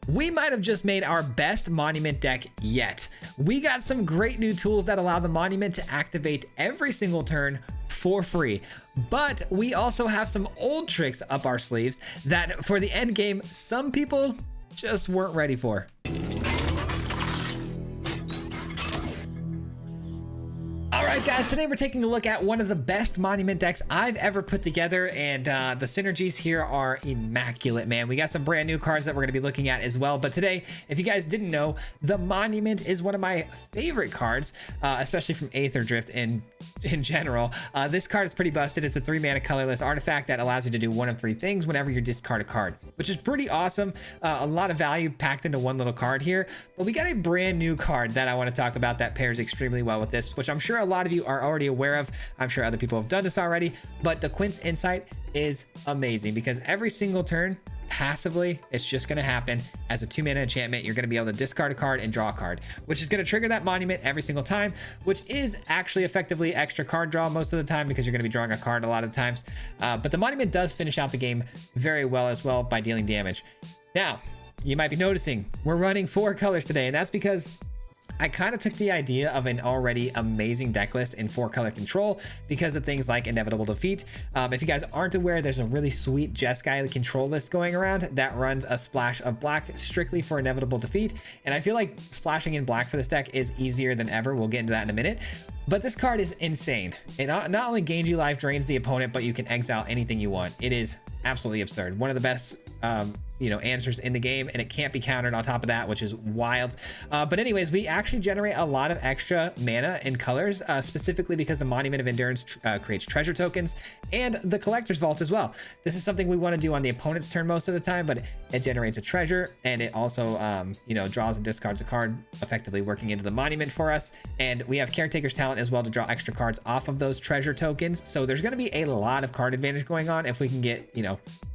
we might have just made our best monument deck yet. We got some great new tools that allow the monument to activate every single turn for free, but we also have some old tricks up our sleeves that for the end game, some people just weren't ready for. Alright guys, today we're taking a look at one of the best monument decks I've ever put together, and the synergies here are immaculate, man. We got some brand new cards that we're going to be looking at as well, but today, if you guys didn't know, the monument is one of my favorite cards, especially from Aether Drift in general. This card is pretty busted. It's a 3-mana colorless artifact that allows you to do one of 3 things whenever you discard a card, which is pretty awesome. A lot of value packed into one little card here, but we got a brand new card that I want to talk about that pairs extremely well with this, which I'm sure a lot of you are already aware of. I'm sure other people have done this already, but the Quint's Insight is amazing because every single turn passively it's just going to happen as a 2-mana enchantment. You're going to be able to discard a card and draw a card, which is going to trigger that monument every single time, which is actually effectively extra card draw most of the time because you're going to be drawing a card a lot of the times, but the monument does finish out the game very well as well by dealing damage. Now you might be noticing we're running 4 colors today, and that's because I kind of took the idea of an already amazing deck list in 4-color control because of things like Inevitable Defeat. If you guys aren't aware, there's a really sweet Jeskai control list going around that runs a splash of black strictly for Inevitable Defeat. And I feel like splashing in black for this deck is easier than ever. We'll get into that in a minute. But this card is insane. It not only gains you life, drains the opponent, but you can exile anything you want. It is absolutely absurd. One of the best answers in the game, and it can't be countered on top of that, which is wild. But anyways, we actually generate a lot of extra mana in colors, specifically because the Monument of Endurance creates treasure tokens and the Collector's Vault as well. This is something we want to do on the opponent's turn most of the time, but it generates a treasure, and it also draws and discards a card, effectively working into the monument for us. And we have Caretaker's Talent as well to draw extra cards off of those treasure tokens. So there's going to be a lot of card advantage going on if we can get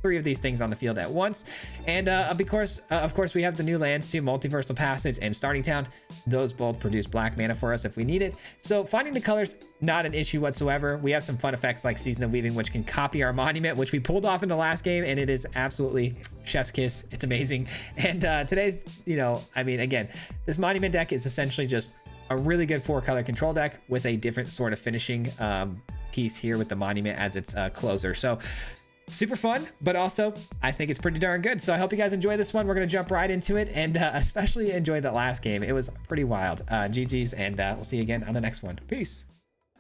3 of these things on the field at once. And of course, we have the new lands too, Multiversal Passage and Starting Town. Those both produce black mana for us if we need it. So finding the colors, not an issue whatsoever. We have some fun effects like Season of Weaving, which can copy our monument, which we pulled off in the last game, and it is absolutely chef's kiss. It's amazing. And today's, again, this monument deck is essentially just a really good 4-color control deck with a different sort of finishing piece here with the monument as its closer. So super fun, but also I think it's pretty darn good. So I hope you guys enjoy this one. We're going to jump right into it, and especially enjoy that last game. It was pretty wild. GG's, and we'll see you again on the next one. Peace.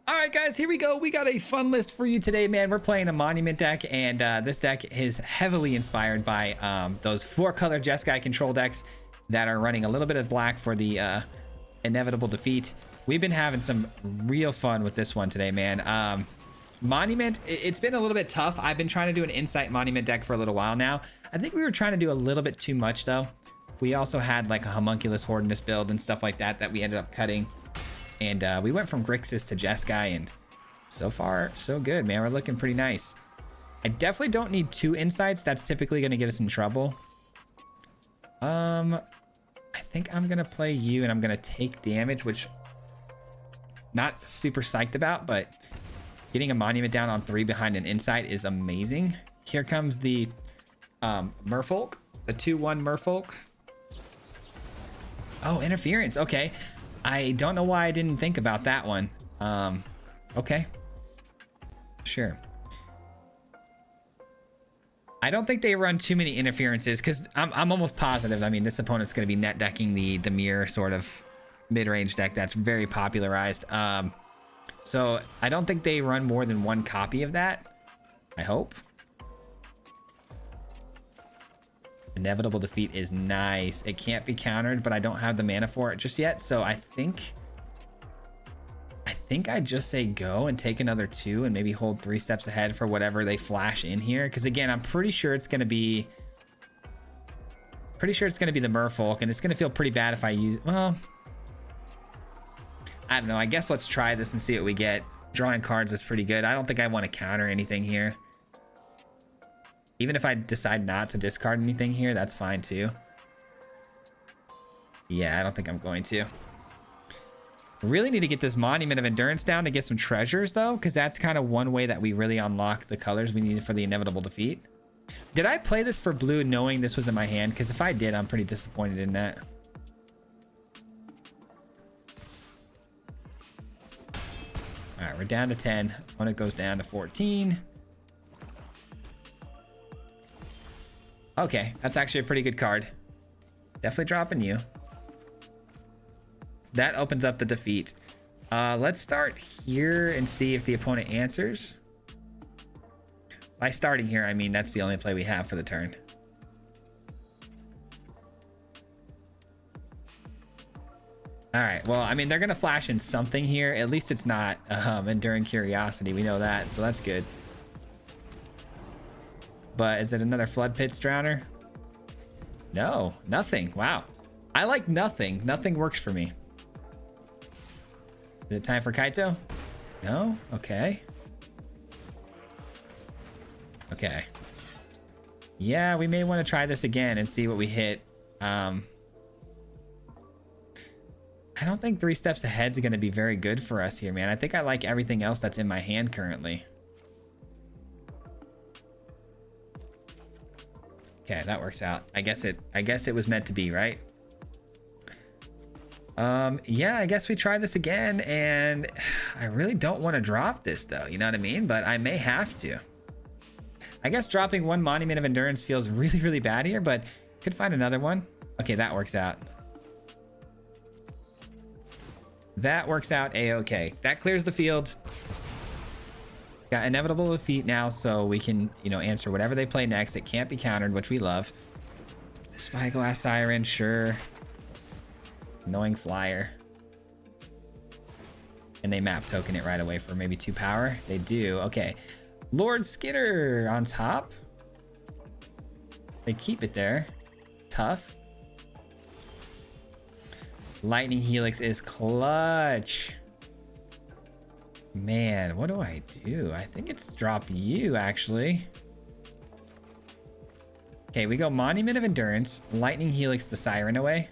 All right, guys, here we go. We got a fun list for you today, man. We're playing a monument deck, and this deck is heavily inspired by those 4-color Jeskai control decks that are running a little bit of black for the Inevitable Defeat. We've been having some real fun with this one today, man. Monument, it's been a little bit tough. I've been trying to do an Insight Monument deck for a little while now. I think we were trying to do a little bit too much, though. We also had like a Homunculus Horde in this build and stuff like that we ended up cutting. And we went from Grixis to Jeskai, and so far, so good, man. We're looking pretty nice. I definitely don't need 2 Insights. That's typically going to get us in trouble. I think I'm going to play you, and I'm going to take damage, which not super psyched about, but getting a monument down on 3 behind an Insight is amazing. Here comes the Merfolk, the 2/1 Merfolk. Oh, interference. Okay. I don't know why I didn't think about that one. Okay. Sure. I don't think they run too many interferences because I'm almost positive. I mean, this opponent's going to be net decking the Dimir sort of mid-range deck that's very popularized. So I don't think they run more than 1 copy of that. I hope. Inevitable Defeat is nice. It can't be countered, but I don't have the mana for it just yet. So I think I just say go and take another 2 and maybe hold 3 steps ahead for whatever they flash in here. Because again, I'm pretty sure it's going to be the Merfolk, and it's going to feel pretty bad if I use, well, I don't know. I guess let's try this and see what we get. Drawing cards is pretty good. I don't think I want to counter anything here. Even if I decide not to discard anything here, that's fine too. Yeah, I don't think I'm going to. Really need to get this Monument of Endurance down to get some treasures though, because that's kind of one way that we really unlock the colors we need for the Inevitable Defeat. Did I play this for blue knowing this was in my hand? Because if I did, I'm pretty disappointed in that. All right, we're down to 10. Opponent goes down to 14. Okay, that's actually a pretty good card. Definitely dropping you. That opens up the defeat. Let's start here and see if the opponent answers. By starting here, I mean that's the only play we have for the turn. All right, well, I mean, they're gonna flash in something here. At least it's not Enduring Curiosity. We know that, so that's good. But is it another Flood Pits Drowner? No, nothing. Wow. I like nothing. Nothing works for me. Is it time for Kaito? No? Okay. Okay. Yeah, we may want to try this again and see what we hit. I don't think 3 steps ahead is going to be very good for us here, man. I think I like everything else that's in my hand currently. Okay, that works out. I guess it was meant to be, right? Yeah, I guess we try this again, and I really don't want to drop this though, you know what I mean? But I may have to. I guess dropping 1 Monument of Endurance feels really, really bad here, but could find another one. Okay, that works out. That works out a-okay. That clears the field. Got Inevitable Defeat now, so we can, you know, answer whatever they play next. It can't be countered, which we love. Spyglass Siren, sure. Annoying Flyer. And they map token it right away for maybe 2 power. They do. Okay. Lord Skitter on top. They keep it there. Tough. Lightning Helix is clutch. Man, what do I do? I think it's drop you, actually. Okay, we go Monument of Endurance, Lightning Helix the Siren away.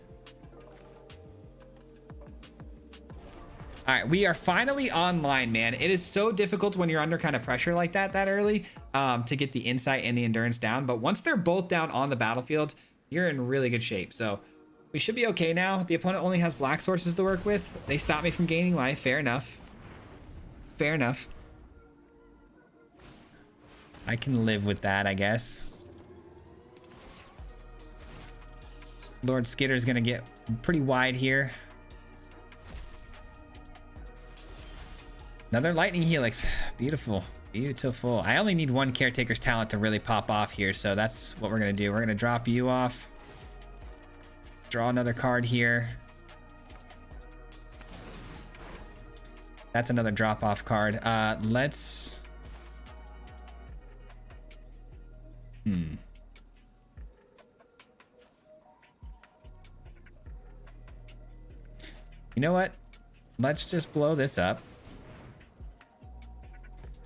All right, we are finally online, man. It is so difficult when you're under kind of pressure like that early to get the insight and the endurance down. But once they're both down on the battlefield, you're in really good shape. So we should be okay now. The opponent only has black sources to work with. They stopped me from gaining life. Fair enough. Fair enough. I can live with that, I guess. Lord Skitter's gonna get pretty wide here. Another Lightning Helix. Beautiful. Beautiful. I only need 1 Caretaker's Talent to really pop off here, so that's what we're gonna do. We're gonna drop you off. Draw another card here. That's another drop-off card. Let's... You know what? Let's just blow this up.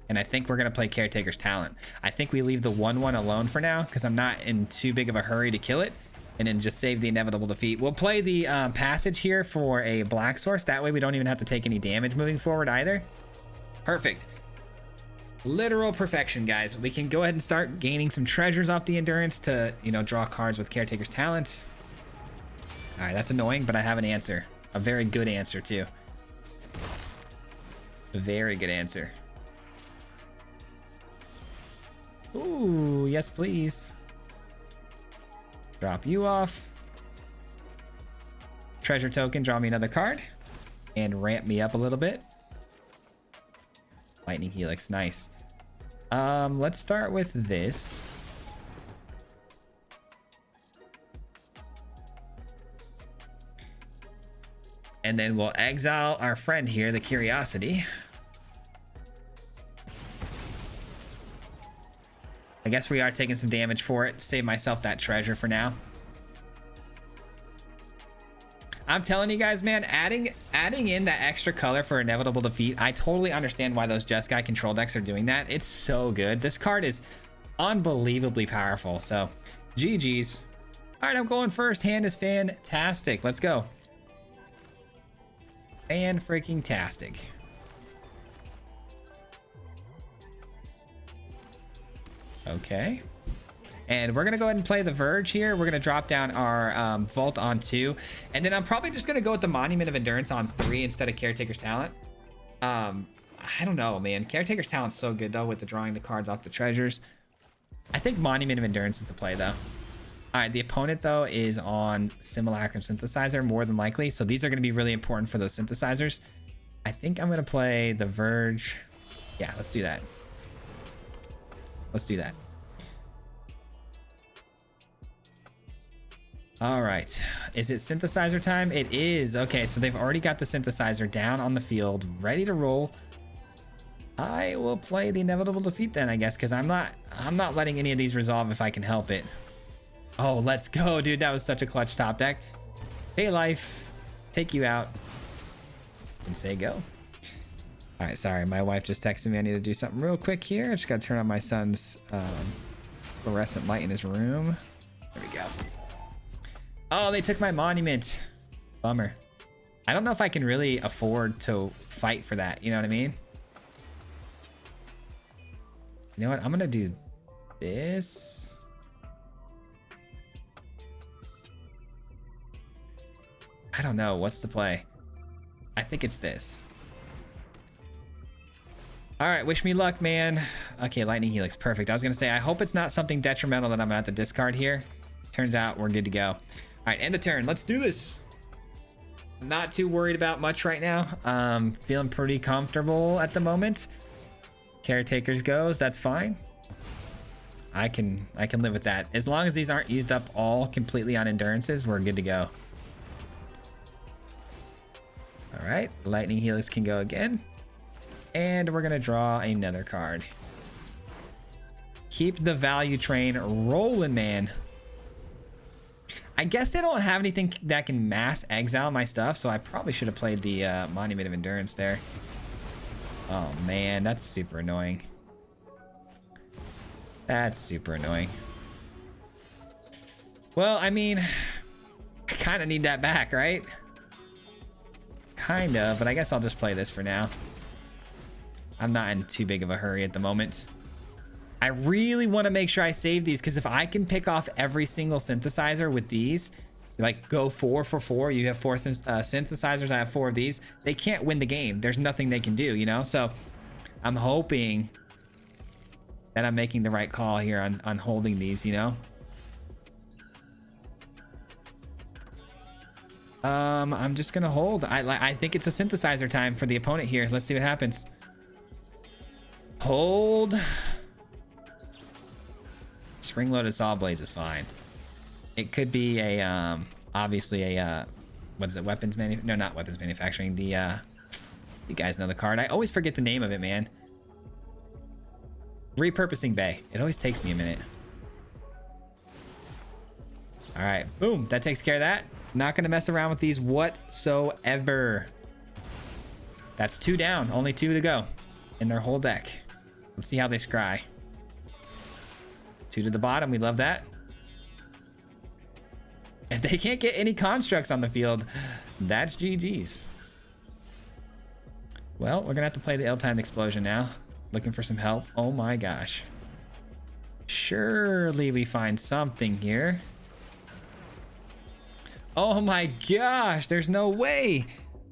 And I think we're going to play Caretaker's Talent. I think we leave the 1/1 alone for now because I'm not in too big of a hurry to kill it. And then just save the Inevitable Defeat. We'll play the passage here for a black source. That way we don't even have to take any damage moving forward either. Perfect. Literal perfection, guys. We can go ahead and start gaining some treasures off the endurance to, you know, draw cards with Caretaker's Talent. All right, that's annoying, but I have an answer. A very good answer, too. A very good answer. Ooh, yes, please. Drop you off. Treasure token, draw me another card. And ramp me up a little bit. Lightning Helix, nice. Let's start with this. And then we'll exile our friend here, the Curiosity. I guess we are taking some damage for it. Save myself that treasure for now. I'm telling you guys, man, adding in that extra color for Inevitable Defeat, I totally understand why those Jeskai control decks are doing that. It's so good. This card is unbelievably powerful. So, GG's. All right, I'm going first. Hand is fantastic. Let's go. Fan-freaking-tastic. Okay. And we're gonna go ahead and play the Verge here. We're gonna drop down our Vault on 2, and then I'm probably just gonna go with the Monument of Endurance on 3 instead of Caretaker's Talent. I don't know, man. Caretaker's Talent's so good though with the drawing the cards off the treasures. I think Monument of Endurance is the play though. All right, the opponent though is on Simulacrum Synthesizer more than likely, so these are going to be really important for those synthesizers. I think I'm going to play the Verge. Yeah, let's do that. Let's do that. All right, is it synthesizer time? It is. Okay, so they've already got the synthesizer down on the field, ready to roll. I will play the Inevitable Defeat then, I guess, because I'm not letting any of these resolve if I can help it. Oh, let's go, dude. That was such a clutch top deck. Pay life, take you out, and say go. All right, sorry, my wife just texted me. I need to do something real quick here. I just got to turn on my son's fluorescent light in his room. There we go. Oh, they took my monument. Bummer. I don't know if I can really afford to fight for that. You know what I mean? You know what? I'm going to do this. I don't know. What's the play? I think it's this. All right. Wish me luck, man. Okay. Lightning Helix. Perfect. I was going to say, I hope it's not something detrimental that I'm going to have to discard here. Turns out we're good to go. All right. End of turn. Let's do this. Not too worried about much right now. Feeling pretty comfortable at the moment. Caretakers goes. That's fine. I can live with that. As long as these aren't used up all completely on endurances, we're good to go. All right, Lightning Helix can go again. And we're gonna draw another card. Keep the value train rolling, man. I guess they don't have anything that can mass exile my stuff, so I probably should have played the Monument of Endurance there. Oh man, that's super annoying. That's super annoying. Well, I mean, I kind of need that back, right? Kind of, but I guess I'll just play this for now. I'm not in too big of a hurry at the moment. I really want to make sure I save these, because if I can pick off every single synthesizer with these, like go 4 for 4, you have 4 synthesizers, I have 4 of these, they can't win the game. There's nothing they can do, you know? So I'm hoping that I'm making the right call here on holding these, you know? I'm just gonna hold. I think it's a synthesizer time for the opponent here. Let's see what happens. Hold. Spring-loaded Saw Blades is fine. It could be a obviously a what is it? Weapons no, not weapons manufacturing. The you guys know the card. I always forget the name of it, man. Repurposing Bay. It always takes me a minute. All right, boom. That takes care of that. Not gonna mess around with these whatsoever. That's 2 down. Only 2 to go in their whole deck. Let's see how they scry. 2 to the bottom. We love that. If they can't get any constructs on the field, that's GG's. Well, we're gonna have to play the ill-timed explosion now. Looking for some help. Oh my gosh. Surely we find something here. Oh my gosh, there's no way.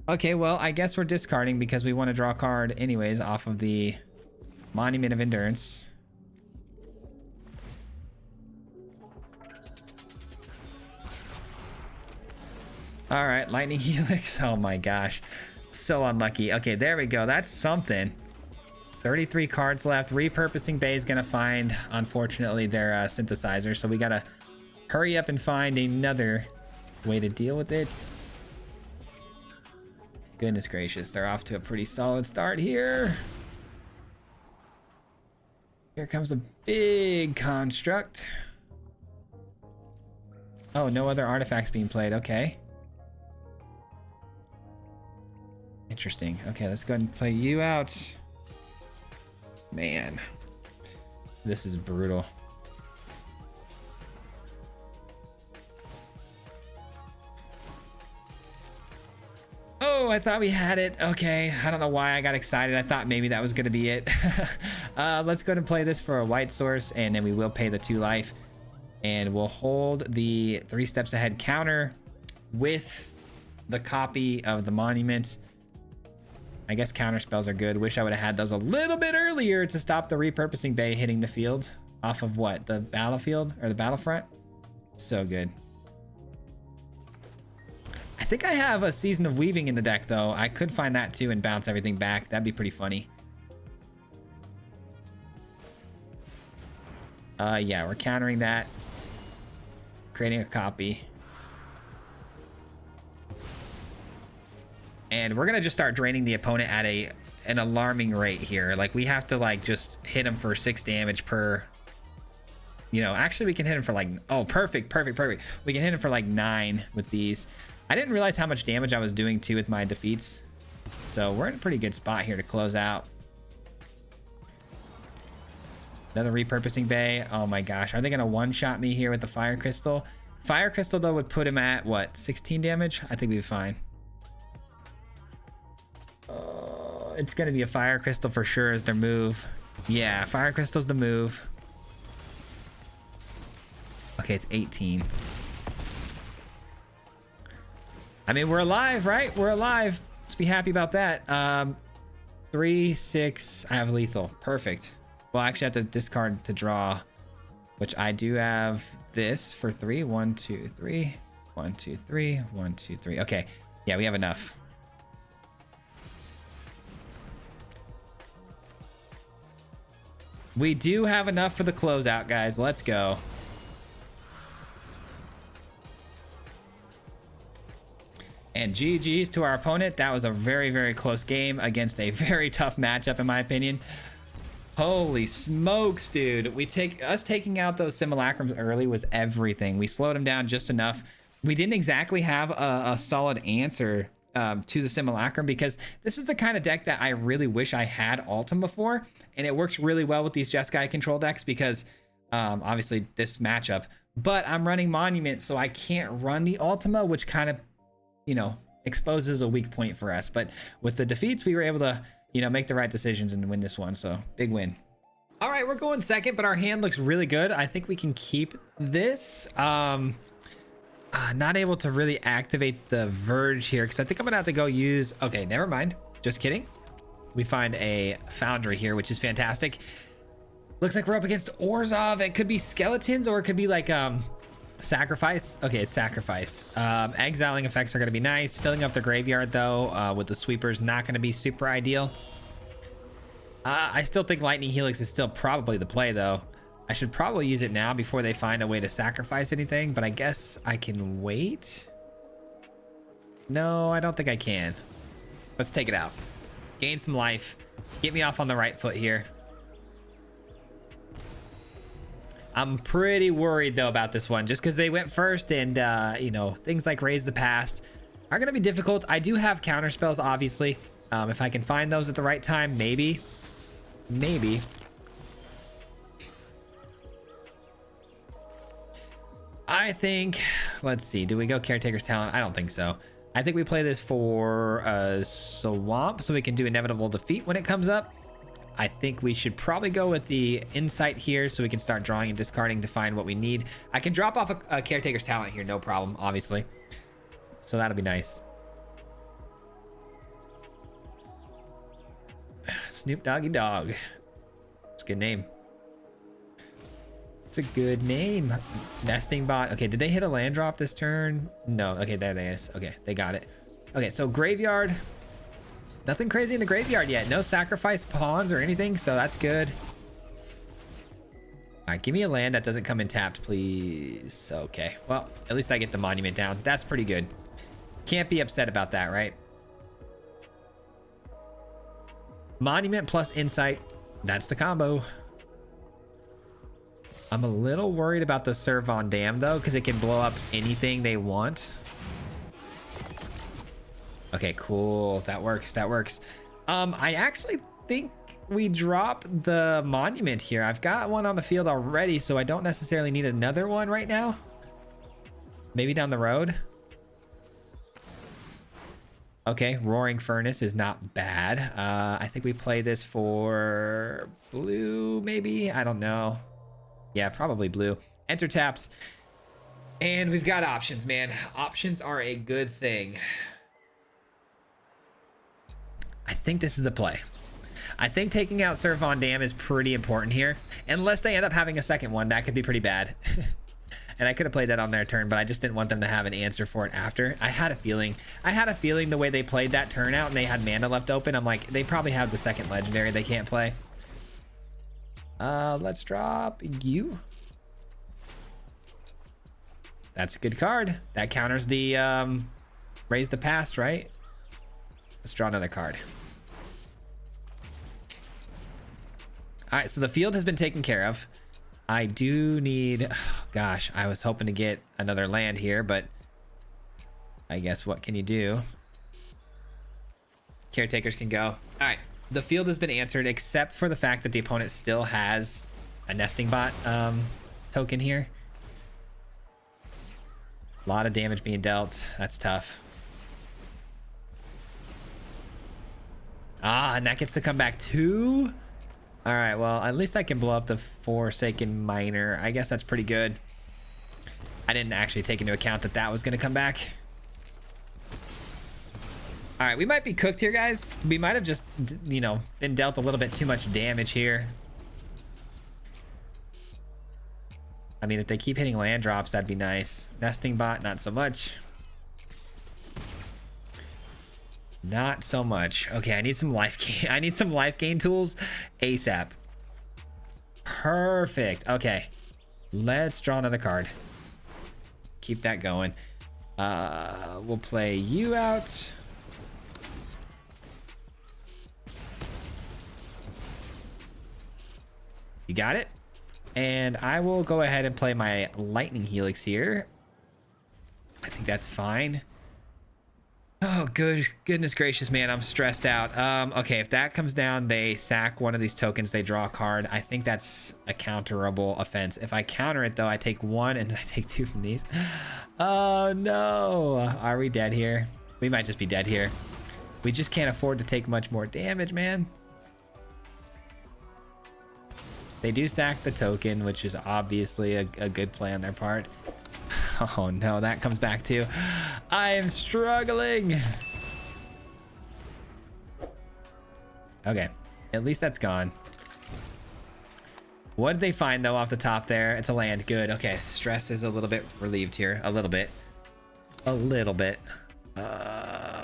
Okay, well, I guess we're discarding because we want to draw a card anyways off of the Monument of Endurance. All right, Lightning Helix. Oh my gosh, so unlucky. Okay, there we go. That's something. 33 cards left. Repurposing Bay is gonna find, unfortunately, their synthesizer, so we gotta hurry up and find another way to deal with it. Goodness gracious, they're off to a pretty solid start here. Here comes a big construct. Oh, no other artifacts being played. Okay. Interesting. Okay, let's go ahead and play you out. Man, this is brutal. Oh, I thought we had it. Okay, I don't know why I got excited. I thought maybe that was gonna be it. Let's go ahead and play this for a white source, and then we will pay the 2 life. And we'll hold the 3 steps ahead counter with the copy of the monument. I guess counter spells are good. Wish I would have had those a little bit earlier to stop the repurposing bay hitting the field off of what? The battlefield or the battlefront? So good. I think I have a Season of Weaving in the deck though. I could find that too and bounce everything back. That'd be pretty funny. Yeah, we're countering that. Creating a copy. And we're gonna just start draining the opponent at an alarming rate here. Like we have to like just hit him for 6 damage per, you know, actually we can hit him for like, oh, perfect. We can hit him for like 9 with these. I didn't realize how much damage I was doing too with my defeats. So we're in a pretty good spot here to close out. Another repurposing bay. Oh my gosh. Are they gonna one-shot me here with the fire crystal? Fire crystal though would put him at what, 16 damage? I think we'd be fine. It's gonna be a fire crystal for sure as their move. Yeah, fire crystal's the move. Okay, it's 18. I mean, we're alive, right? We're alive. Let's be happy about that. 3, 6. I have lethal. Perfect. Well, I actually have to discard to draw, which I do have this for 3. 1, 2, 3. 1, 2, 3. 1, 2, 3. Okay. Yeah, we have enough. We do have enough for the closeout, guys. Let's go. And GG's to our opponent. That was a very, very close game against a very tough matchup, in my opinion. Holy smokes, dude. Us taking out those simulacrums early was everything. We slowed them down just enough. We didn't exactly have a solid answer to the simulacrum, because this is the kind of deck that I really wish I had Ultima for, and it works really well with these Jeskai control decks because obviously this matchup, but I'm running Monument, so I can't run the Ultima, which kind of, you know, exposes a weak point for us. But with the defeats, we were able to, you know, make the right decisions and win this one. So big win. All right, we're going second, but our hand looks really good. I think we can keep this. Not able to really activate the Verge here because I think I'm gonna have to go use, okay, never mind, just kidding. We find a Foundry here, which is fantastic. Looks like we're up against Orzhov. It could be skeletons or it could be like sacrifice. Okay, it's sacrifice. Exiling effects are gonna be nice. Filling up the graveyard though with the sweepers, not gonna be super ideal. I still think Lightning Helix is still probably the play though. I should probably use it now before they find a way to sacrifice anything, but I guess I can wait. No, I don't think I can. Let's take it out. Gain some life. Get me off on the right foot here. I'm pretty worried though about this one, just because they went first, and you know, things like Raise the Past are gonna be difficult. I do have counter spells, obviously. If I can find those at the right time, maybe. I think, let's see, do we go Caretaker's Talent? I don't think so. I think we play this for a Swamp so we can do Inevitable Defeat when it comes up. I think we should probably go with the Insight here so we can start drawing and discarding to find what we need. I can drop off a Caretaker's Talent here, no problem, obviously. So that'll be nice. Snoop Doggy Dog. It's a good name. It's a good name. Nesting Bot. Okay, did they hit a land drop this turn? No. Okay, there it is. Okay, they got it. Okay, so graveyard. Nothing crazy in the graveyard yet. No sacrifice pawns or anything, so that's good. All right, give me a land that doesn't come in tapped, please. Okay, well, at least I get the monument down. That's pretty good. Can't be upset about that, right? Monument plus Insight. That's the combo. I'm a little worried about the Servon Dam though, because it can blow up anything they want. Okay, cool. That works. That works. I actually think we drop the monument here. I've got one on the field already, so I don't necessarily need another one right now. Maybe down the road. Okay, Roaring Furnace is not bad. I think we play this for blue, maybe? I don't know. Yeah, probably blue. enter taps. And we've got options, man. Options are a good thing. I think this is the play. I think taking out Sir Von Dam is pretty important here. Unless they end up having a second one, that could be pretty bad. And I could have played that on their turn, but I just didn't want them to have an answer for it after. I had a feeling the way they played that turn out and they had mana left open. I'm like, they probably have the second legendary they can't play. Let's drop you. That's a good card. That counters the raise the past, right? Let's draw another card. All right, so the field has been taken care of. I do need, oh gosh, I was hoping to get another land here, but I guess what can you do? Caretakers can go. All right, the field has been answered except for the fact that the opponent still has a nesting bot token here. A lot of damage being dealt. That's tough. Ah, and that gets to come back too. All right, well, at least I can blow up the Forsaken Miner. I guess that's pretty good. I didn't actually take into account that that was going to come back. All right, we might be cooked here, guys. We might have just, you know, been dealt a little bit too much damage here. I mean, if they keep hitting land drops, that'd be nice. Nesting bot, not so much. Not so much. Okay, I need some life gain. I need some life gain tools ASAP. Perfect. Okay, let's draw another card. Keep that going. We'll play you out. You got it. And I will go ahead and play my Lightning Helix here. I think that's fine. Oh, goodness gracious, man, I'm stressed out. Okay, if that comes down, they sack one of these tokens, they draw a card. I think that's a counterable offense. If I counter it, though, I take one and I take two from these. Oh, no. Are we dead here? We might just be dead here. We just can't afford to take much more damage, man. They do sack the token, which is obviously a good play on their part. Oh no, that comes back too. I am struggling. Okay, at least that's gone. What did they find though off the top there? It's a land. Good. Okay, stress is a little bit relieved here. A little bit. A little bit.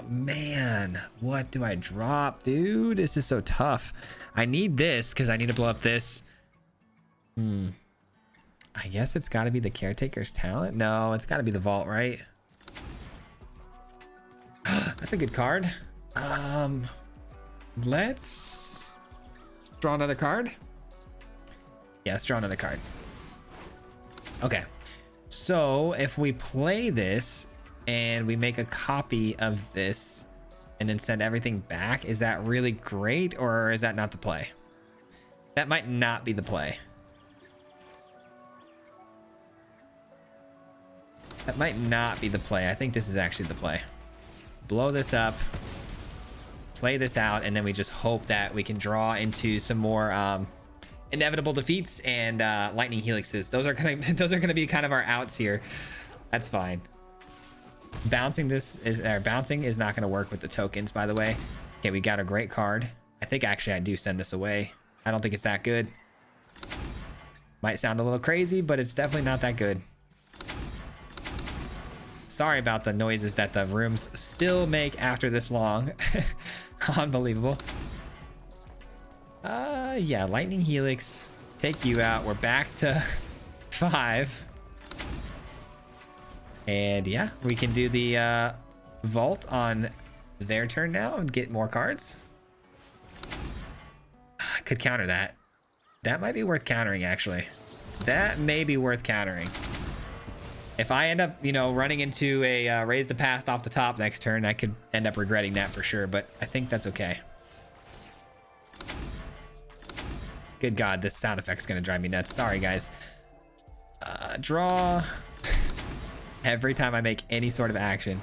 Man, what do I drop, dude? This is so tough. I need this because I need to blow up this. I guess it's got to be the Caretaker's Talent. No, it's got to be the Vault, right? That's a good card. Let's draw another card. Yeah, let's draw another card. Okay, so if we play this and we make a copy of this and then send everything back, is that really great or is that not the play? That might not be the play. That might not be the play. I think this is actually the play. Blow this up, play this out, and then we just hope that we can draw into some more inevitable defeats and lightning helixes. Those are gonna be kind of our outs here. That's fine. Bouncing is not gonna work with the tokens, by the way. Okay, we got a great card. I think actually I do send this away. I don't think it's that good. Might sound a little crazy, but it's definitely not that good. Sorry about the noises that the rooms still make after this long. Unbelievable. Yeah, Lightning Helix. Take you out. We're back to 5. And yeah, we can do the vault on their turn now and get more cards. I could counter that. That might be worth countering, actually. That may be worth countering. If I end up, you know, running into a raise the past off the top next turn, I could end up regretting that for sure, but I think that's okay. Good God, this sound effect's gonna drive me nuts. Sorry, guys. Draw. Every time I make any sort of action.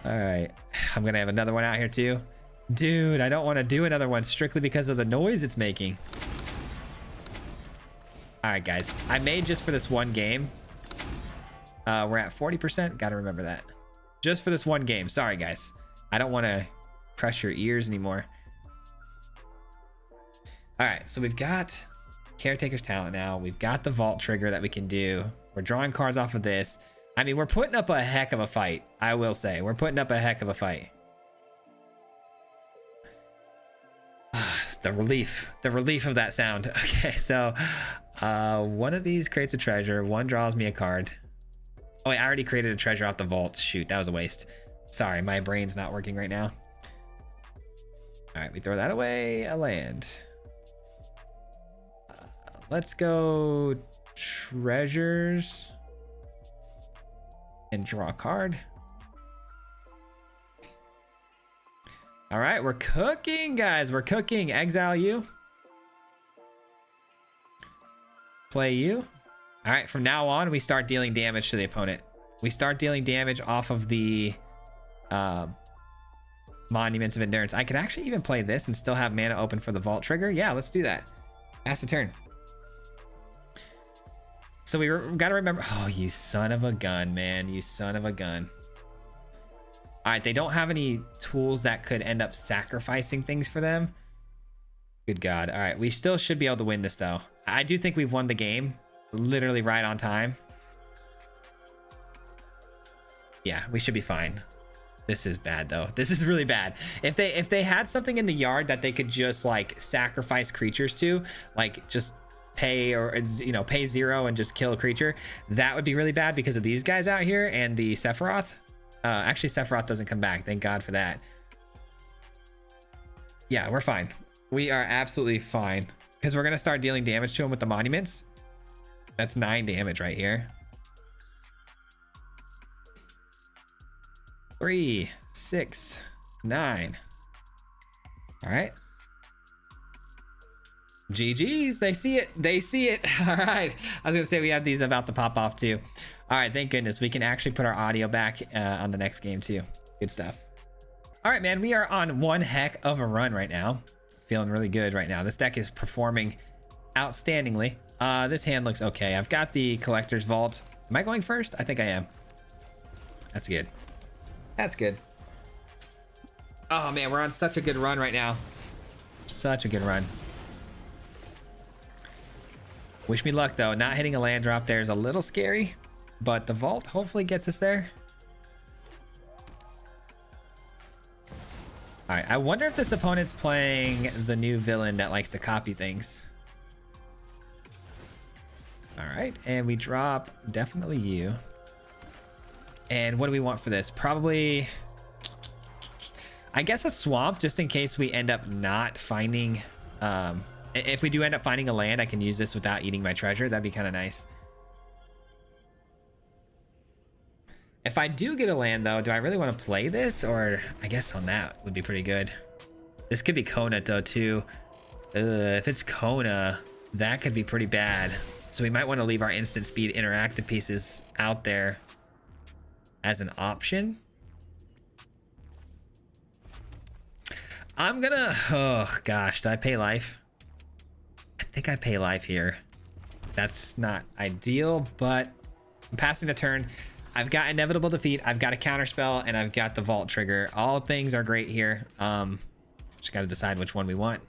All right, I'm gonna have another one out here too. Dude, I don't want to do another one strictly because of the noise it's making. All right, guys. I made just for this one game. We're at 40%. Got to remember that. Just for this one game. Sorry, guys. I don't want to crush your ears anymore. All right, so we've got Caretaker's Talent now. We've got the Vault Trigger that we can do. We're drawing cards off of this. I mean, we're putting up a heck of a fight. I will say. We're putting up a heck of a fight. The relief of that sound. Okay, so one of these creates a treasure. One draws me a card. Oh, wait, I already created a treasure off the vault. Shoot, that was a waste. Sorry, my brain's not working right now. All right, we throw that away. A land. Let's go treasures and draw a card. All right, we're cooking, guys. We're cooking. Exile you. Play you. All right, from now on, we start dealing damage to the opponent. We start dealing damage off of the Monuments of Endurance. I could actually even play this and still have mana open for the Vault Trigger. Yeah, let's do that. Pass the turn. So we got to remember. Oh, you son of a gun, man. You son of a gun. All right, they don't have any tools that could end up sacrificing things for them. Good God. All right, we still should be able to win this, though. I do think we've won the game. Literally right on time. Yeah, we should be fine. This is bad, though. This is really bad. If they had something in the yard that they could just, like, sacrifice creatures to, like, just pay or, you know, pay 0 and just kill a creature, that would be really bad because of these guys out here and the Sephiroth. Actually, Sephiroth doesn't come back. Thank God for that. Yeah, we're fine. We are absolutely fine because we're going to start dealing damage to him with the monuments. That's 9 damage right here. 3, 6, 9. All right. GG's. They see it. They see it. All right. I was going to say we have these about to pop off too. All right. Thank goodness. We can actually put our audio back on the next game too. Good stuff. All right, man. We are on one heck of a run right now. Feeling really good right now. This deck is performing outstandingly. This hand looks okay. I've got the Collector's Vault. Am I going first? I think I am. That's good. That's good. Oh, man. We're on such a good run right now. Such a good run. Wish me luck, though. Not hitting a land drop there is a little scary, but the vault hopefully gets us there. All right, I wonder if this opponent's playing the new villain that likes to copy things. All right, and we drop definitely you. And what do we want for this? Probably, I guess a swamp, just in case we end up not finding... if we do end up finding a land, I can use this without eating my treasure. That'd be kind of nice. If I do get a land, though, do I really want to play this? Or I guess on that would be pretty good. This could be Kona, though, too. If it's Kona, that could be pretty bad. So we might want to leave our instant speed interactive pieces out there as an option. I'm gonna... Oh, gosh. Did I pay life? I think I pay life here. That's not ideal, but I'm passing a turn. I've got Inevitable Defeat, I've got a Counterspell, and I've got the Vault Trigger. All things are great here. Just got to decide which one we want.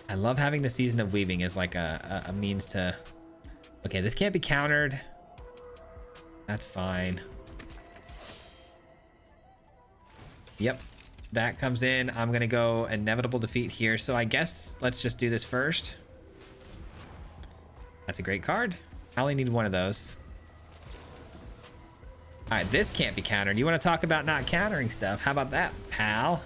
I love having the Season of Weaving as like a means to... Okay, this can't be countered. That's fine. Yep. That comes in. I'm going to go Inevitable Defeat here. So I guess let's just do this first. That's a great card. I only need one of those. All right, this can't be countered. You want to talk about not countering stuff? How about that, pal?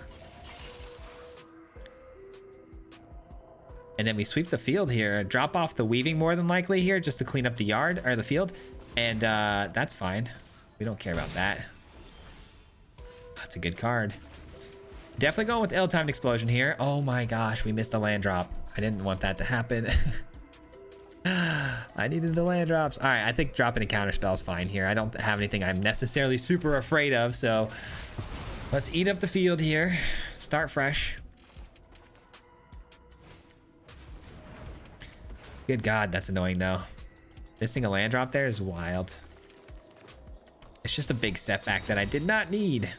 And then we sweep the field here. Drop off the Weaving more than likely here just to clean up the yard or the field. And that's fine. We don't care about that. That's a good card. Definitely going with Ill-Timed Explosion here. Oh my gosh, we missed a land drop. I didn't want that to happen. I needed the land drops. All right, I think dropping a Counterspell is fine here. I don't have anything I'm necessarily super afraid of, so let's eat up the field here. Start fresh. Good God, that's annoying though. Missing a land drop there is wild. It's just a big setback that I did not need.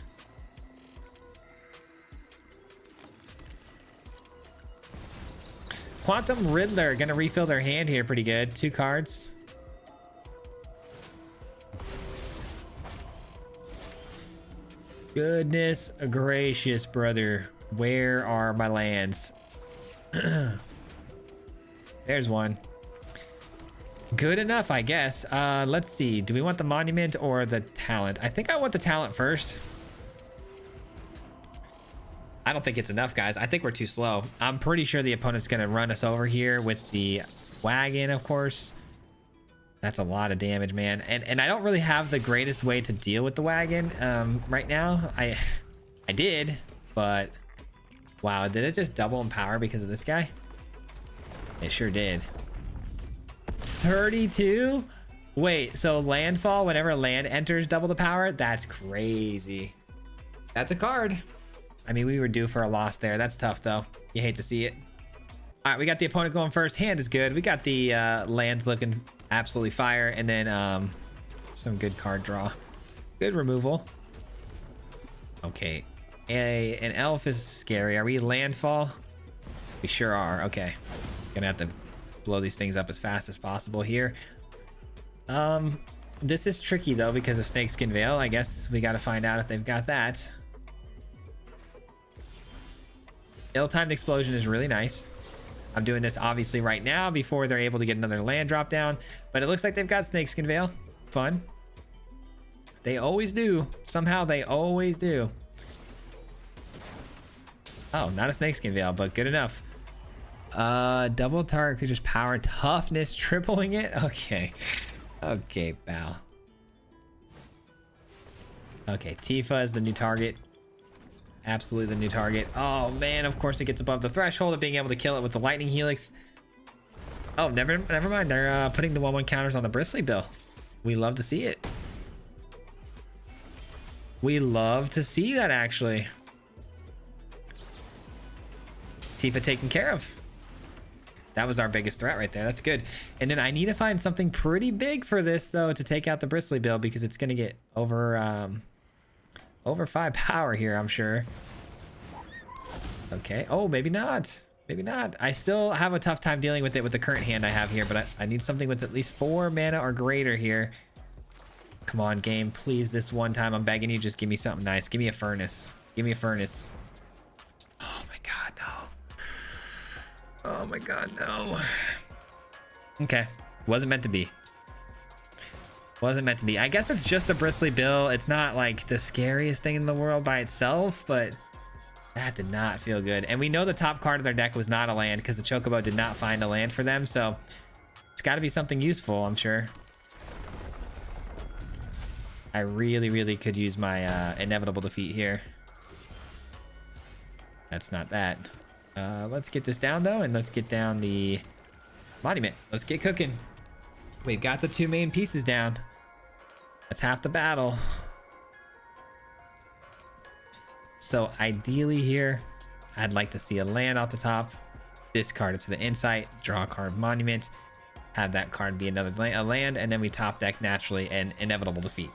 Quantum Riddler gonna refill their hand here pretty good. 2 cards. Goodness gracious, brother. Where are my lands? There's one. Good enough, I guess. Let's see. Do we want the monument or the talent? I think I want the talent first. I don't think it's enough, guys. I think we're too slow. I'm pretty sure the opponent's going to run us over here with the wagon, of course. That's a lot of damage, man. And I don't really have the greatest way to deal with the wagon right now. I did, but wow, did it just double in power because of this guy? It sure did. 32? Wait, so landfall, whenever land enters double the power? That's crazy. That's a card. I mean, we were due for a loss there. That's tough, though. You hate to see it. All right, we got the opponent going first. Hand is good. We got the lands looking absolutely fire. And then some good card draw. Good removal. Okay. An elf is scary. Are we landfall? We sure are. Okay. Gonna have to blow these things up as fast as possible here. This is tricky, though, because of Snakeskin Veil. I guess we got to find out if they've got that. Ill-timed explosion is really nice. I'm doing this obviously right now before they're able to get another land drop down, but it looks like they've got Snakeskin Veil. Fun. They always do. Somehow they always do. Oh, not a Snakeskin Veil, but good enough. Double target creature's power, toughness, tripling it. Okay. Okay, pal. Okay, Tifa is the new target. Absolutely the new target. Oh man, of course it gets above the threshold of being able to kill it with the lightning helix. Oh, never mind. They're putting the 1/1 counters on the Bristly Bill. We love to see it. We love to see that, actually. Tifa taken care of. That was our biggest threat right there. That's good. And then I need to find something pretty big for this, though, to take out the Bristly Bill, because it's going to get over 5 power here, I'm sure. Okay. Oh, maybe not. Maybe not. I still have a tough time dealing with it with the current hand I have here, but I need something with at least 4 mana or greater here. Come on, game. Please, this one time, I'm begging you, just give me something nice. Give me a furnace. Give me a furnace. Oh my god, no. Oh my god, no. Okay. Wasn't meant to be. Wasn't meant to be. I guess it's just a Bristly Bill. It's not like the scariest thing in the world by itself, but that did not feel good. And we know the top card of their deck was not a land because the Chocobo did not find a land for them, so it's got to be something useful, I'm sure. I really could use my inevitable defeat here. That's not that. Let's get this down, though, and let's get down the monument. Let's get cooking. We've got the 2 main pieces down. That's half the battle. So ideally here, I'd like to see a land off the top, discard it to the insight, draw a card monument, have that card be another land, and then we top deck naturally an inevitable defeat.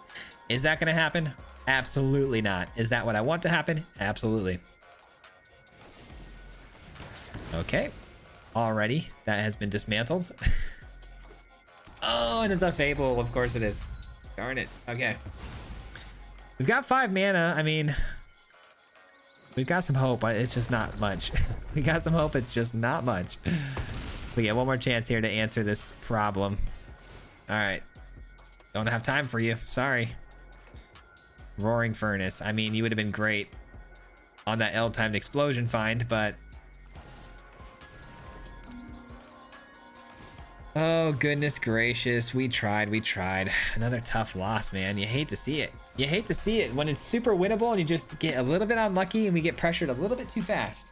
Is that going to happen? Absolutely not. Is that what I want to happen? Absolutely. Okay. Already, that has been dismantled. Oh, and it's a Fable. Of course it is. Darn it. Okay. We've got 5 mana. I mean, we've got some hope, but it's just not much. We got some hope. It's just not much. We get one more chance here to answer this problem. All right. Don't have time for you. Sorry. Roaring Furnace. I mean, you would have been great on that L-timed explosion find, but oh, goodness gracious. We tried. Another tough loss, man. You hate to see it. You hate to see it when it's super winnable and you just get a little bit unlucky and we get pressured a little bit too fast.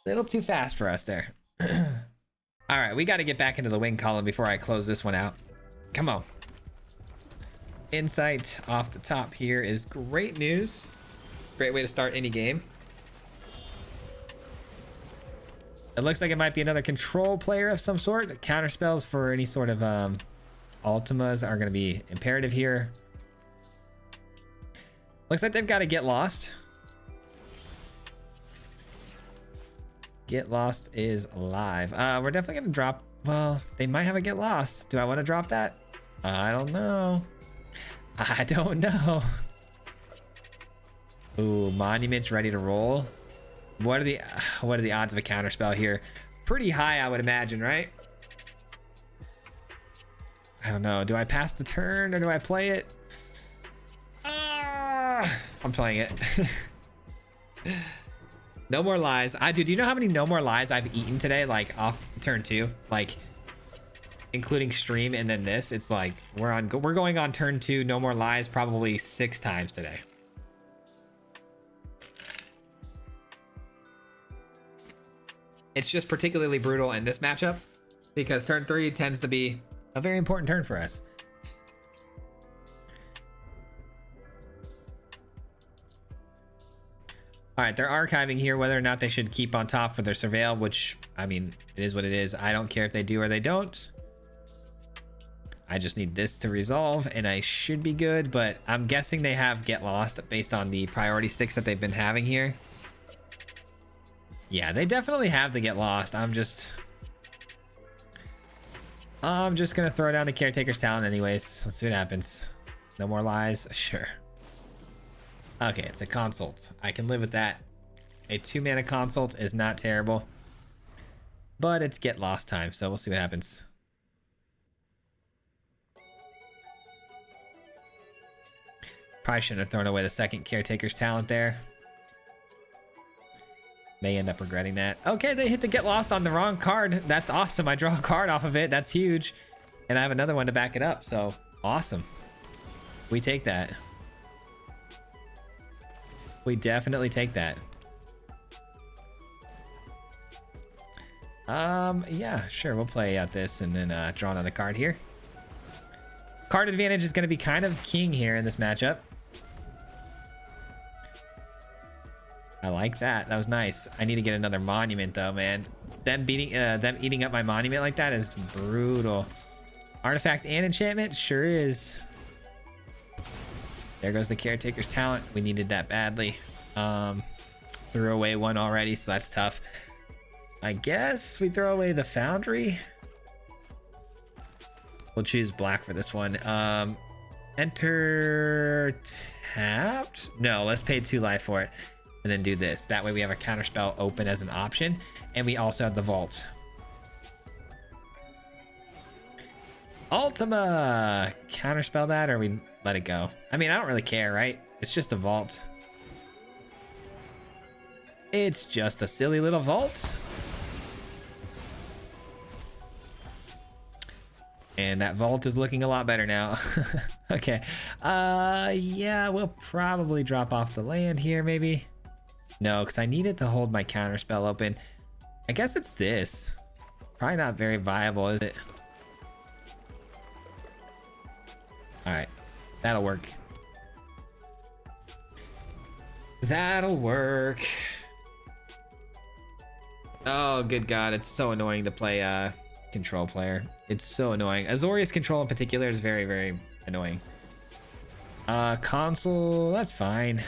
A little too fast for us there. All right, we got to get back into the win column before I close this one out. Come on. Insight off the top here is great news. Great way to start any game. It looks like it might be another control player of some sort. Counter spells for any sort of Ultimas are going to be imperative here. Looks like they've got to get lost. Get lost is live. We're definitely going to drop. Well, they might have a get lost. Do I want to drop that? I don't know. I don't know. Ooh, Monument's ready to roll. What are the odds of a counter spell here? Pretty high, I would imagine, right? I don't know. Do I pass the turn or do I play it? I'm playing it. No more lies. Do you know how many no more lies I've eaten today? Like off turn 2, like including stream and then this. It's like we're going on turn 2. No more lies probably 6 times today. It's just particularly brutal in this matchup because turn 3 tends to be a very important turn for us. All right, they're archiving here whether or not they should keep on top for their surveil, which, I mean, it is what it is. I don't care if they do or they don't. I just need this to resolve and I should be good, but I'm guessing they have get lost based on the priority sticks that they've been having here. Yeah, they definitely have the get lost. I'm just gonna throw down the Caretaker's Talent anyways. Let's see what happens. No more lies. Sure. Okay, it's a consult. I can live with that. A 2-mana consult is not terrible, but it's get lost time, so we'll see what happens. Probably shouldn't have thrown away the second Caretaker's Talent there. May end up regretting that. Okay, they hit the get lost on the wrong card. That's awesome. I draw a card off of it. That's huge. And I have another one to back it up. So awesome. We take that. We definitely take that. Yeah, sure. We'll play out this and then draw another card here. Card advantage is going to be kind of king here in this matchup. I like that. That was nice. I need to get another monument though, man. Them eating up my monument like that is brutal. Artifact and enchantment sure is. There goes the Caretaker's Talent. We needed that badly. Threw away one already, so that's tough. I guess we throw away the Foundry. We'll choose black for this one. Enter tapped? No, let's pay 2 life for it. And then do this. That way we have a counterspell open as an option. And we also have the vault. Ultima! Counterspell that or we let it go? I mean, I don't really care, right? It's just a vault. It's just a silly little vault. And that vault is looking a lot better now. Okay. Yeah, we'll probably drop off the land here, maybe. No, because I need it to hold my counterspell open. I guess it's this. Probably not very viable, is it? All right. That'll work. That'll work. Oh, good God. It's so annoying to play control player. It's so annoying. Azorius control in particular is very, very annoying. Console, that's fine.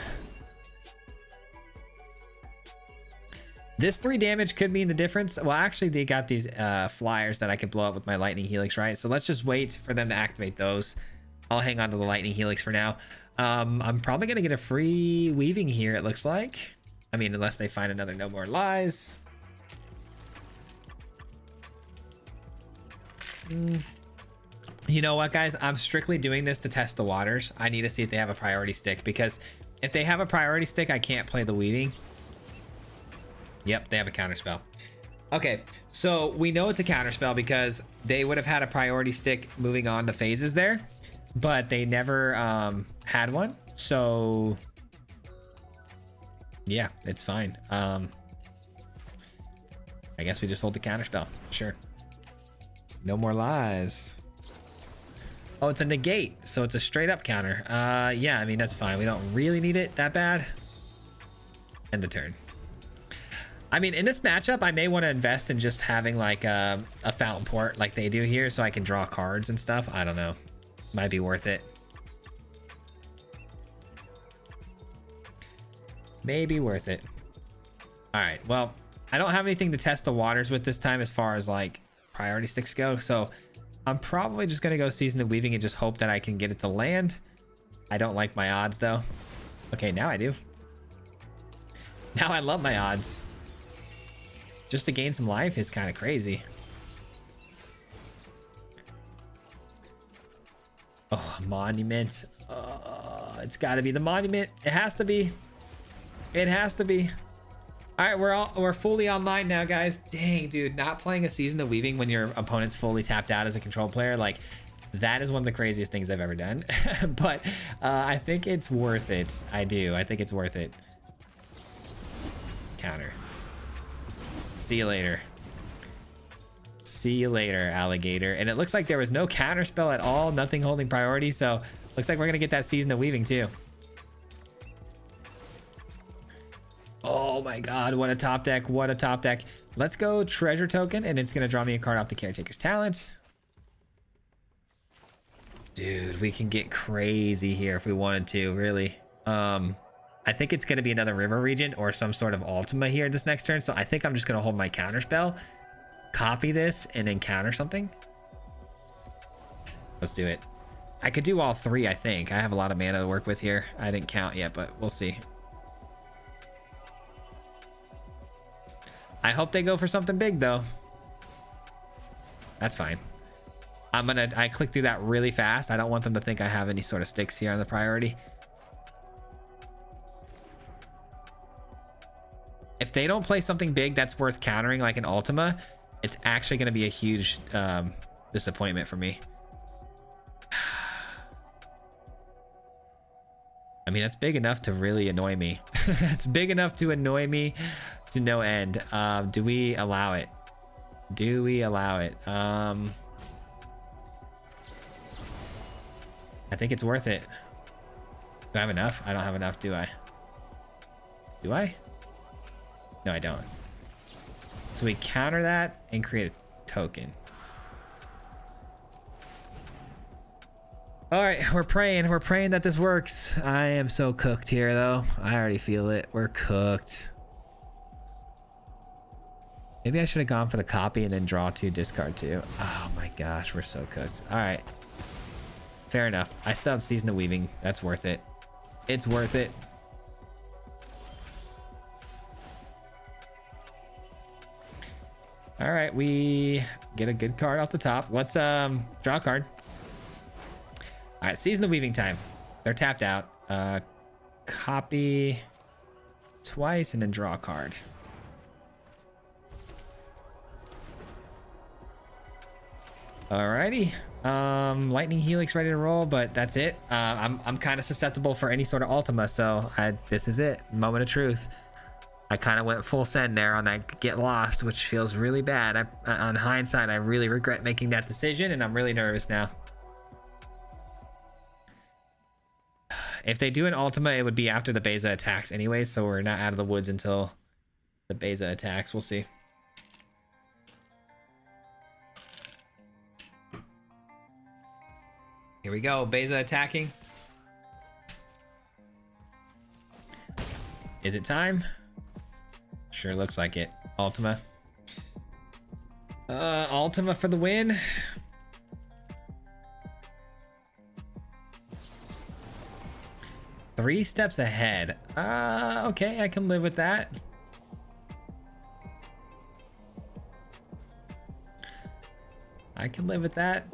This 3 damage could mean the difference. Well, actually, they got these flyers that I could blow up with my Lightning Helix, right? So let's just wait for them to activate those. I'll hang on to the Lightning Helix for now. I'm probably going to get a free weaving here, it looks like. I mean, unless they find another No More Lies. You know what, guys? I'm strictly doing this to test the waters. I need to see if they have a priority stick, because if they have a priority stick, I can't play the weaving. Yep, they have a counterspell. Okay, so we know it's a counterspell because they would have had a priority stick moving on the phases there, but they never had one. So yeah, it's fine. I guess we just hold the counterspell. Sure. No more lies. Oh, it's a negate, so it's a straight up counter. Yeah, I mean, that's fine. We don't really need it that bad. End the turn. I mean, in this matchup, I may want to invest in just having like a fountain port like they do here so I can draw cards and stuff. I don't know. Might be worth it. Maybe worth it. All right, well, I don't have anything to test the waters with this time as far as like priority sticks go, so I'm probably just gonna go Season of Weaving and just hope that I can get it to land. I don't like my odds though. Okay, now I do. Now I love my odds. Just to gain some life is kind of crazy. Oh, monument. It's got to be the monument. It has to be. It has to be. All right, we're fully online now, guys. Dang, dude, not playing a Season of Weaving when your opponent's fully tapped out as a control player, like that is one of the craziest things I've ever done. But I think it's worth it. I do. I think it's worth it. Counter. See you later. See you later, alligator. And it looks like there was no counter spell at all, nothing holding priority, so looks like we're gonna get that Season of Weaving too. Oh my god, what a top deck, what a top deck. Let's go treasure token, and it's gonna draw me a card off the Caretaker's Talent. Dude, we can get crazy here if we wanted to, really. I think it's going to be another River Regent or some sort of Ultima here this next turn. So I think I'm just going to hold my counter spell, copy this, and then counter something. Let's do it. I could do all three, I think. I have a lot of mana to work with here. I didn't count yet, but we'll see. I hope they go for something big, though. That's fine. I clicked through that really fast. I don't want them to think I have any sort of sticks here on the priority. If they don't play something big that's worth countering like an Ultima, it's actually going to be a huge disappointment for me. I mean, it's big enough to really annoy me. It's big enough to annoy me to no end. Do we allow it? Do we allow it? I think it's worth it. Do I have enough? I don't have enough, do I? Do I? No, I don't. So we counter that and create a token. All right, we're praying. We're praying that this works. I am so cooked here, though. I already feel it. We're cooked. Maybe I should have gone for the copy and then draw 2, discard 2. Oh my gosh, we're so cooked. All right. Fair enough. I still have Season of Weaving. That's worth it. It's worth it. All right, we get a good card off the top. Let's draw a card. All right, Season of Weaving time. They're tapped out. Copy twice and then draw a card. Alrighty. Lightning Helix ready to roll, but that's it. I'm kind of susceptible for any sort of Ultima, so this is it. Moment of truth. I kind of went full send there on that get lost, which feels really bad. On hindsight, I really regret making that decision, and I'm really nervous now. If they do an Ultima, it would be after the Beza attacks anyway, so we're not out of the woods until the Beza attacks. We'll see. Here we go, Beza attacking. Is it time? Sure looks like it. Ultima. Ultima for the win. Three steps ahead. Okay, I can live with that. I can live with that.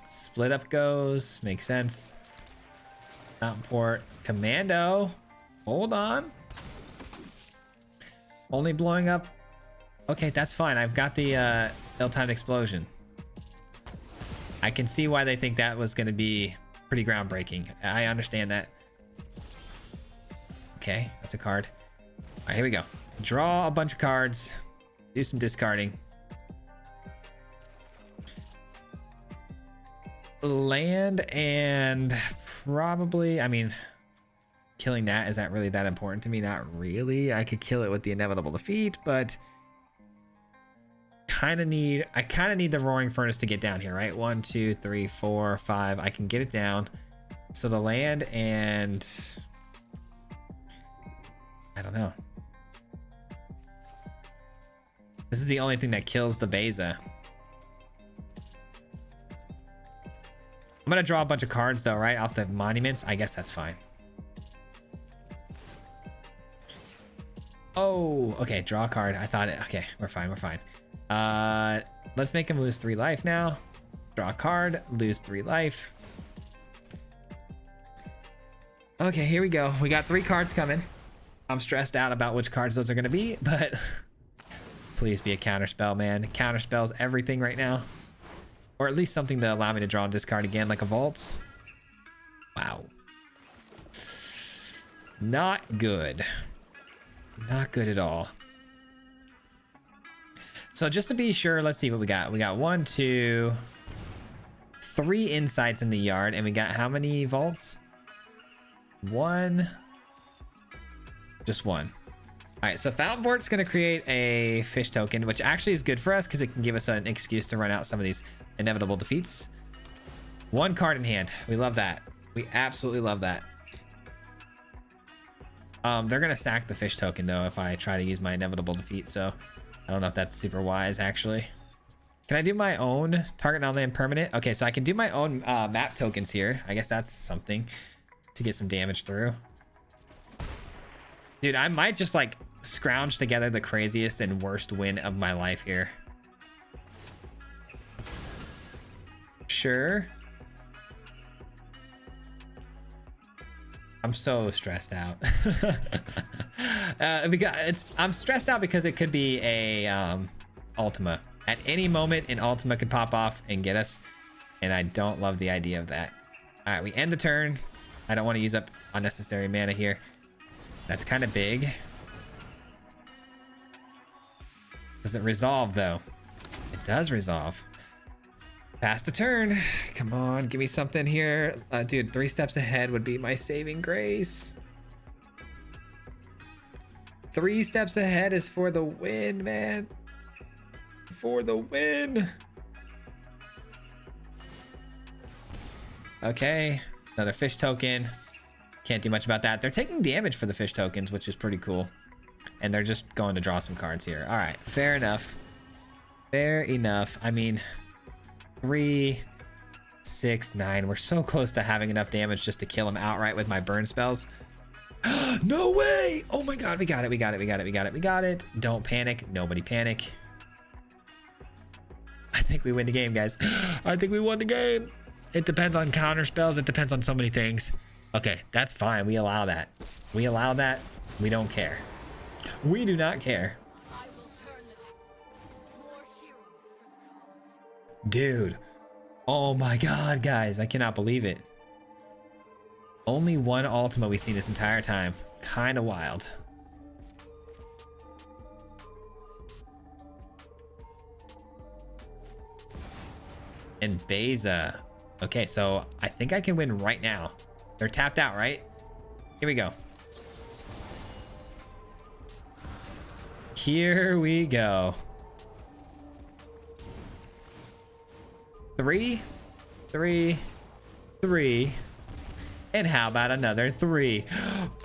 Split up goes. Makes sense. Mountain port. Commando. Hold on. Only blowing up. Okay, that's fine. I've got the ill-timed explosion. I can see why they think that was going to be pretty groundbreaking. I understand that. Okay, that's a card. All right, here we go. Draw a bunch of cards. Do some discarding. Land and probably, I mean, killing that, is that really that important to me? Not really. I could kill it with the inevitable defeat, but I kind of need the roaring furnace to get down here, right? 1, 2, 3, 4, 5. I can get it down. So the land and I don't know. This is the only thing that kills the Beza. I'm gonna draw a bunch of cards though, right? Off the monuments. I guess that's fine. Oh, okay. Draw a card. I thought it. Okay, we're fine. We're fine. Let's make him lose 3 life now. Draw a card. Lose 3 life. Okay, here we go. We got 3 cards coming. I'm stressed out about which cards those are gonna be, but please be a counterspell, man. Counterspell's everything right now. Or at least something to allow me to draw and discard again, like a vault. Wow. Not good. Not good at all. So just to be sure, let's see what we got. We got 1, 2, 3 insights in the yard, and we got how many vaults? 1. Just 1. All right, so Fountain Vort's gonna create a fish token, which actually is good for us because it can give us an excuse to run out some of these inevitable defeats. 1 card in hand. We love that. We absolutely love that. They're gonna sack the fish token though if I try to use my inevitable defeat, so I don't know if that's super wise actually. Can I do my own target non-land permanent? Okay, so I can do my own map tokens here. I guess that's something to get some damage through. Dude, I might just like scrounge together the craziest and worst win of my life here. Sure. I'm so stressed out. I'm stressed out because it could be a Ultima. At any moment, an Ultima could pop off and get us, and I don't love the idea of that. All right, we end the turn. I don't want to use up unnecessary mana here. That's kind of big. Does it resolve though? It does resolve. Pass the turn. Come on, give me something here. Dude, 3 steps ahead would be my saving grace. 3 steps ahead is for the win, man. For the win. Okay, another fish token. Can't do much about that. They're taking damage for the fish tokens, which is pretty cool. And they're just going to draw some cards here. All right, fair enough. Fair enough. I mean, 3, 6, 9. We're so close to having enough damage just to kill him outright with my burn spells. No way! Oh my god, we got it, we got it, we got it, we got it, we got it. Don't panic. Nobody panic. I think we win the game, guys. I think we won the game. It depends on counter spells. It depends on so many things. Okay, that's fine. We allow that. We allow that. We don't care. We do not care. Dude. Oh my god, guys. I cannot believe it. Only 1 Ultima we've seen this entire time. Kind of wild. And Beza. Okay, so I think I can win right now. They're tapped out, right? Here we go. Here we go. 3, 3, 3. And how about another 3?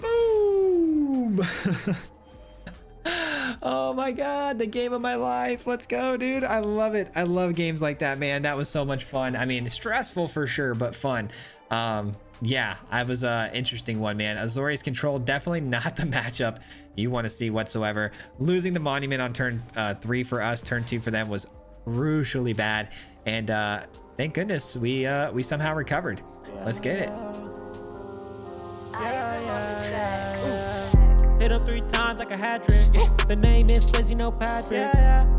Boom! Oh my god, the game of my life. Let's go, dude. I love it. I love games like that, man. That was so much fun. I mean, stressful for sure, but fun. Yeah, I was an interesting one, man. Azorius Control, definitely not the matchup you want to see whatsoever. Losing the monument on turn 3 for us, turn 2 for them was crucially bad. And thank goodness we somehow recovered. Let's get it. Hit him 3 times like a hat trick. The name is Swayze, no Patrick.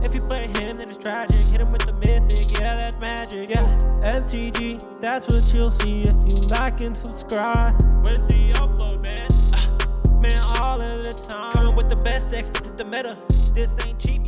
If you play him, then it's tragic. Hit him with the mythic, yeah, that's magic. MTG, that's what you'll see if you like and subscribe. With the upload, man. Man, all of the time. Coming with the best decks, this is the meta. This ain't cheap.